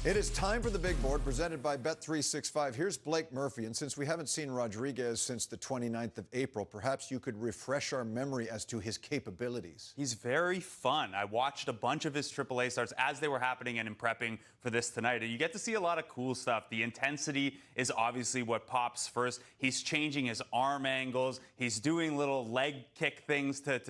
It is time for the big board presented by Bet365. Here's Blake Murphy. And since we haven't seen Rodriguez since the 29th of April, perhaps you could refresh our memory as to his capabilities. He's very fun. I watched a bunch of his AAA starts as they were happening and in prepping for this tonight. And you get to see a lot of cool stuff. The intensity is obviously what pops first. He's changing his arm angles. He's doing little leg kick things to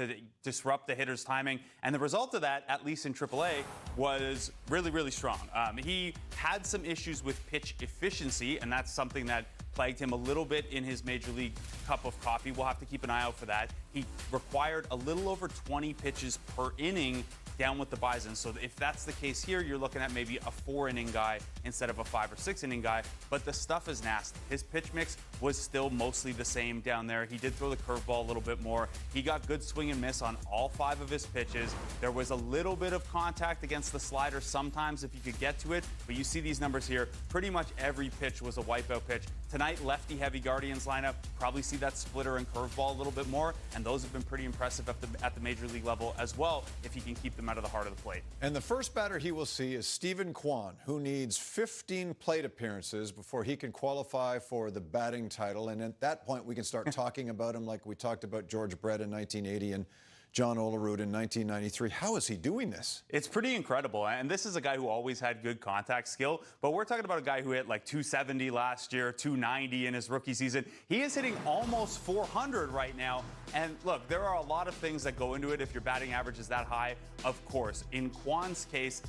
disrupt the hitter's timing. And the result of that, at least in AAA, was really, really strong. He had some issues with pitch efficiency, and that's something that plagued him a little bit in his Major League cup of coffee. We'll have to keep an eye out for that. He required a little over 20 pitches per inning down with the Bison. So if that's the case here, you're looking at maybe a 4-inning guy instead of a 5 or 6-inning guy. But the stuff is nasty. His pitch mix was still mostly the same down there. He did throw the curveball a little bit more. He got good swing and miss on all 5 of his pitches. There was a little bit of contact against the slider sometimes if you could get to it. But you see these numbers here. Pretty much every pitch was a wipeout pitch. Tonight, lefty-heavy Guardians lineup. Probably see that splitter and curveball a little bit more. And those have been pretty impressive at the Major League level as well, if he can keep them out of the heart of the plate. And the first batter he will see is Steven Kwan, who needs 15 plate appearances before he can qualify for the batting title. And at that point, we can start talking about him like we talked about George Brett in 1980 and John Olerud in 1993. How is he doing this? It's pretty incredible. And this is a guy who always had good contact skill. But we're talking about a guy who hit like 270 last year, 290 in his rookie season. He is hitting almost 400 right now. And look, there are a lot of things that go into it if your batting average is that high, of course. In Kwan's case,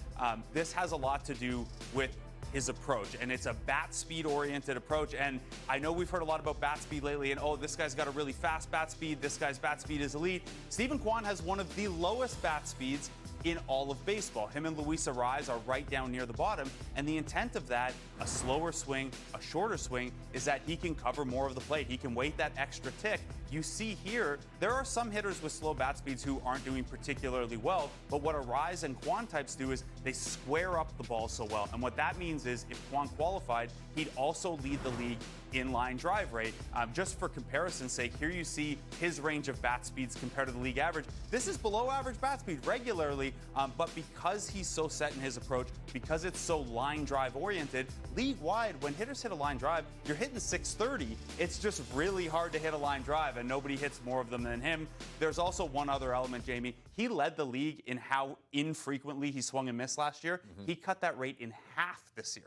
this has a lot to do with his approach, and it's a bat speed oriented approach. And I know we've heard a lot about bat speed lately, and oh, this guy's got a really fast bat speed, this guy's bat speed is elite. Steven Kwan has one of the lowest bat speeds in all of baseball. Him and Luis Arraez are right down near the bottom, and the intent of that, a slower swing, a shorter swing, is that he can cover more of the plate. He can wait that extra tick. You see here, there are some hitters with slow bat speeds who aren't doing particularly well, but what Arraez and Kwan types do is they square up the ball so well. And what that means is if Kwan qualified, he'd also lead the league in line drive rate. Just for comparison's sake, here you see his range of bat speeds compared to the league average. This is below average bat speed regularly, but because he's so set in his approach, because it's so line drive oriented, league wide, when hitters hit a line drive, you're hitting 630. It's just really hard to hit a line drive, and nobody hits more of them than him. There's also one other element, Jamie. He led the league in how infrequently he swung and missed last year. He cut that rate in half this year.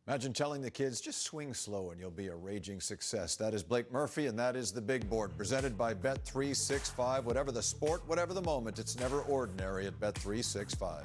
Imagine telling the kids, just swing slow and you'll be a raging success. That is Blake Murphy, and that is the big board presented by Bet365. Whatever the sport, whatever the moment, it's never ordinary at Bet365.